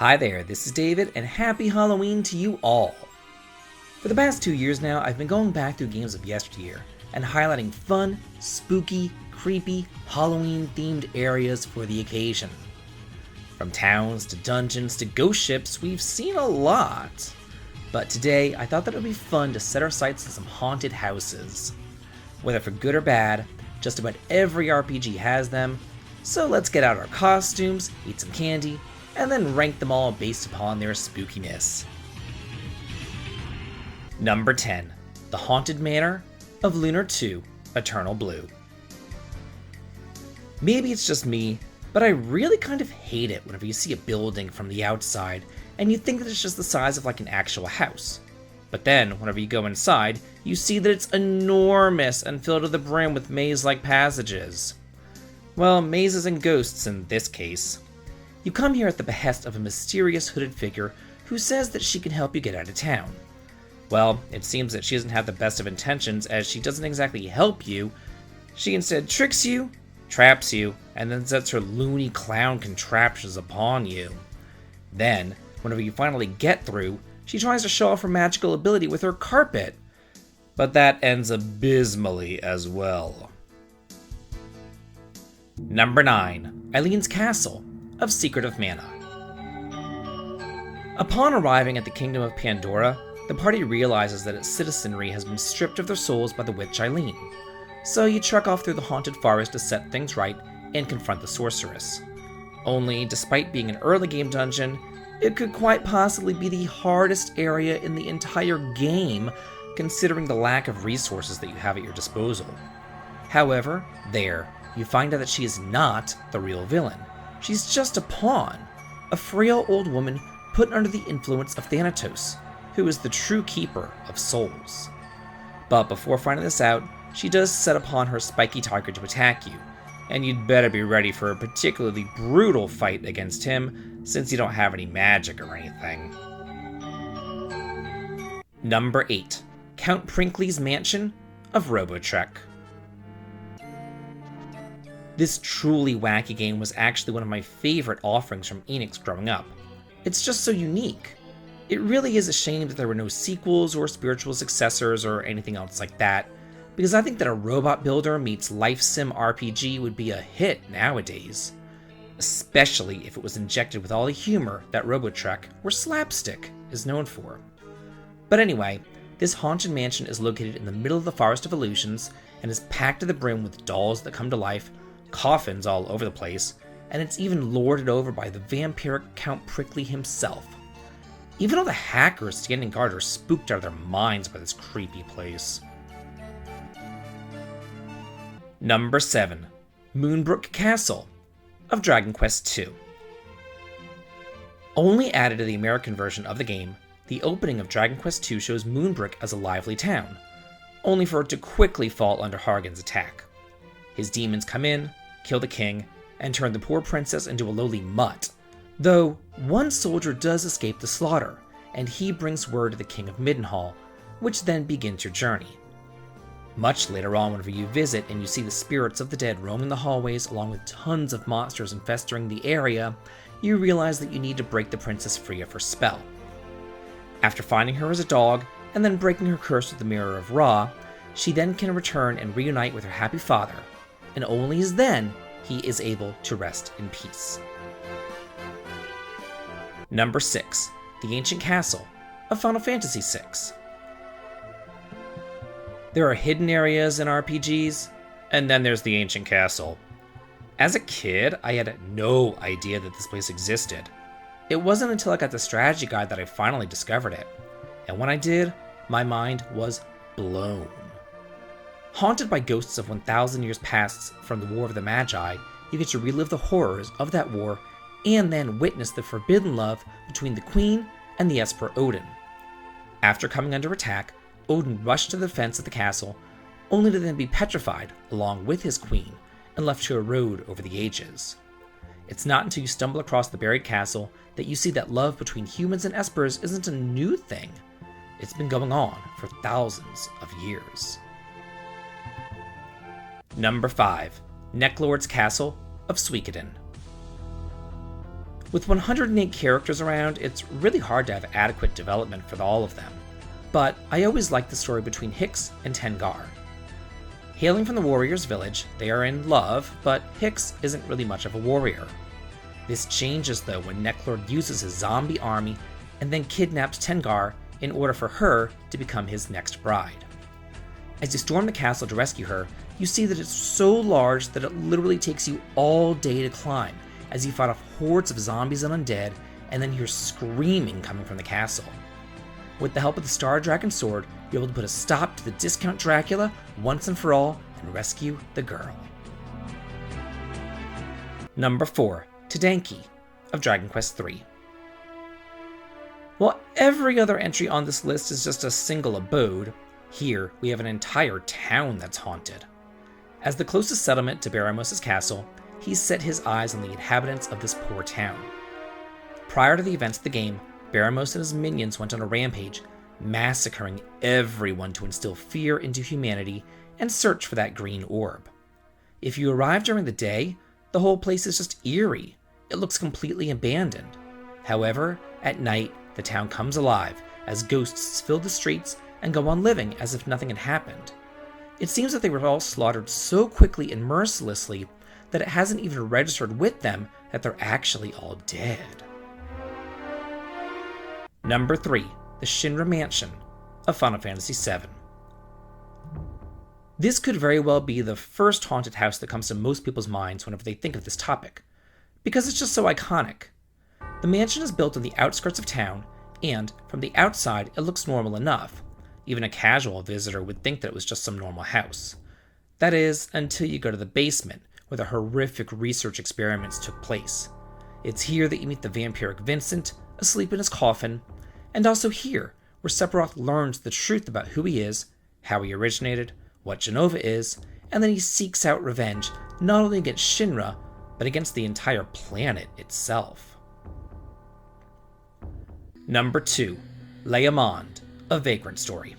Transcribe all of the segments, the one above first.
Hi there, this is David, and happy Halloween to you all! For the past 2 years now, I've been going back through games of yesteryear and highlighting fun, spooky, creepy, Halloween-themed areas for the occasion. From towns to dungeons to ghost ships, we've seen a lot. But today, I thought that it would be fun to set our sights on some haunted houses. Whether for good or bad, just about every RPG has them, so let's get out our costumes, eat some candy, and then rank them all based upon their spookiness. Number 10. The Haunted Manor of Lunar 2, Eternal Blue. Maybe it's just me, but I really kind of hate it whenever you see a building from the outside and you think that it's just the size of like an actual house. But then, whenever you go inside, you see that it's enormous and filled to the brim with maze-like passages. Well, mazes and ghosts in this case. You come here at the behest of a mysterious hooded figure who says that she can help you get out of town. Well, it seems that she doesn't have the best of intentions, as she doesn't exactly help you. She instead tricks you, traps you, and then sets her loony clown contraptions upon you. Then, whenever you finally get through, she tries to show off her magical ability with her carpet. But that ends abysmally as well. Number 9. Elineen's Castle of Secret of Mana. Upon arriving at the Kingdom of Pandora, the party realizes that its citizenry has been stripped of their souls by the witch Elinee. So you trek off through the haunted forest to set things right and confront the sorceress. Only, despite being an early game dungeon, it could quite possibly be the hardest area in the entire game, considering the lack of resources that you have at your disposal. However, there, you find out that she is not the real villain. She's just a pawn, a frail old woman put under the influence of Thanatos, who is the true keeper of souls. But before finding this out, she does set upon her spiky tiger to attack you, and you'd better be ready for a particularly brutal fight against him, since you don't have any magic or anything. Number 8. Count Prinkley's Mansion of Robotrek. This truly wacky game was actually one of my favorite offerings from Enix growing up. It's just so unique. It really is a shame that there were no sequels or spiritual successors or anything else like that, because I think that a robot builder meets life sim RPG would be a hit nowadays. Especially if it was injected with all the humor that Robotrek, or slapstick, is known for. But anyway, this haunted mansion is located in the middle of the Forest of Illusions and is packed to the brim with dolls that come to life, coffins all over the place, and it's even lorded over by the vampiric Count Prickly himself. Even all the hackers standing guard are spooked out of their minds by this creepy place. Number 7. Moonbrooke Castle of Dragon Quest II. Only added to the American version of the game, the opening of Dragon Quest II shows Moonbrooke as a lively town, only for it to quickly fall under Hargan's attack. His demons come in, kill the king, and turn the poor princess into a lowly mutt, though one soldier does escape the slaughter, and he brings word to the king of Middenhall, which then begins your journey. Much later on, whenever you visit and you see the spirits of the dead roaming the hallways along with tons of monsters infesting the area, you realize that you need to break the princess free of her spell. After finding her as a dog, and then breaking her curse with the Mirror of Ra, she then can return and reunite with her happy father, and only as then he is able to rest in peace. Number 6. The Ancient Castle of Final Fantasy VI. There are hidden areas in RPGs, and then there's the Ancient Castle. As a kid, I had no idea that this place existed. It wasn't until I got the strategy guide that I finally discovered it, and when I did, my mind was blown. Haunted by ghosts of 1,000 years past from the War of the Magi, you get to relive the horrors of that war and then witness the forbidden love between the Queen and the Esper Odin. After coming under attack, Odin rushed to the defense of the castle, only to then be petrified along with his queen and left to erode over the ages. It's not until you stumble across the buried castle that you see that love between humans and Espers isn't a new thing. It's been going on for thousands of years. Number 5. Neclord's Castle of Suikoden. With 108 characters around, it's really hard to have adequate development for all of them. But I always liked the story between Hicks and Tengar. Hailing from the warrior's village, they are in love, but Hicks isn't really much of a warrior. This changes though when Neclord uses his zombie army and then kidnaps Tengar in order for her to become his next bride. As you storm the castle to rescue her, you see that it's so large that it literally takes you all day to climb, as you fight off hordes of zombies and undead, and then hear screaming coming from the castle. With the help of the Star Dragon Sword, you're able to put a stop to the Discount Dracula once and for all and rescue the girl. Number 4. Tedanki of Dragon Quest III. While every other entry on this list is just a single abode, here we have an entire town that's haunted. As the closest settlement to Baramos' castle, he's set his eyes on the inhabitants of this poor town. Prior to the events of the game, Baramos and his minions went on a rampage, massacring everyone to instill fear into humanity and search for that green orb. If you arrive during the day, the whole place is just eerie. It looks completely abandoned. However, at night, the town comes alive as ghosts fill the streets and go on living as if nothing had happened. It seems that they were all slaughtered so quickly and mercilessly that it hasn't even registered with them that they're actually all dead. Number 3. The Shinra Mansion of Final Fantasy VII. This could very well be the first haunted house that comes to most people's minds whenever they think of this topic, because it's just so iconic. The mansion is built on the outskirts of town, and from the outside it looks normal enough. Even a casual visitor would think that it was just some normal house. That is, until you go to the basement, where the horrific research experiments took place. It's here that you meet the vampiric Vincent, asleep in his coffin, and also here, where Sephiroth learns the truth about who he is, how he originated, what Jenova is, and then he seeks out revenge not only against Shinra, but against the entire planet itself. Number 2. Lea Monde of Vagrant Story.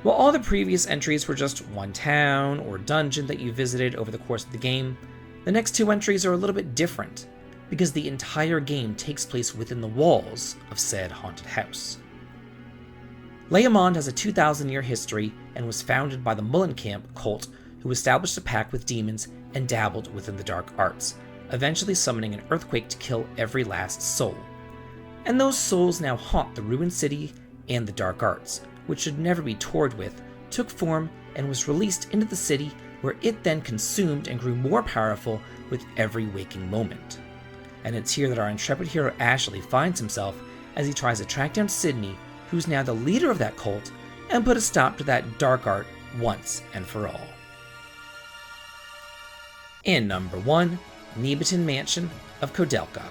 While all the previous entries were just one town or dungeon that you visited over the course of the game, the next 2 entries are a little bit different, because the entire game takes place within the walls of said haunted house. Lea Monde has a 2,000-year history and was founded by the Mullenkamp cult, who established a pact with demons and dabbled within the dark arts, eventually summoning an earthquake to kill every last soul. And those souls now haunt the ruined city, and the dark arts, which should never be toyed with, took form and was released into the city, where it then consumed and grew more powerful with every waking moment. And it's here that our intrepid hero Ashley finds himself as he tries to track down Sydney, who's now the leader of that cult, and put a stop to that dark art once and for all. And number 1, Nemeton Mansion of Koudelka.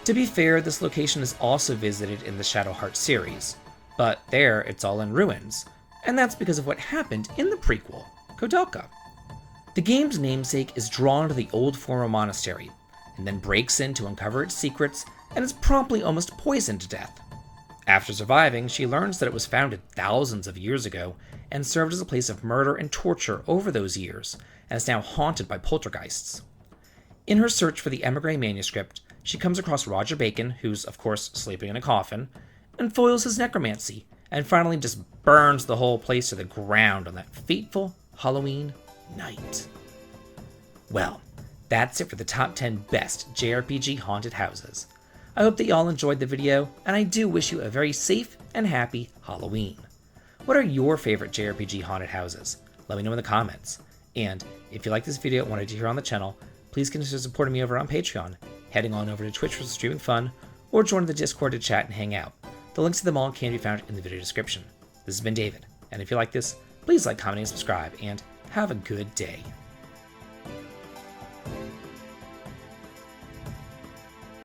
To be fair, this location is also visited in the Shadowheart series, but there it's all in ruins, and that's because of what happened in the prequel, Koudelka. The game's namesake is drawn to the old former monastery, and then breaks in to uncover its secrets, and is promptly almost poisoned to death. After surviving, she learns that it was founded thousands of years ago, and served as a place of murder and torture over those years, and is now haunted by poltergeists. In her search for the Emigre manuscript, she comes across Roger Bacon, who's of course sleeping in a coffin, and foils his necromancy, and finally just burns the whole place to the ground on that fateful Halloween night. Well, that's it for the top 10 best JRPG haunted houses. I hope that y'all enjoyed the video, and I do wish you a very safe and happy Halloween. What are your favorite JRPG haunted houses? Let me know in the comments. And if you like this video and wanted to hear on the channel, please consider supporting me over on Patreon, heading on over to Twitch for streaming fun, or joining the Discord to chat and hang out. The links to them all can be found in the video description. This has been David, and if you like this, please like, comment, and subscribe, and have a good day.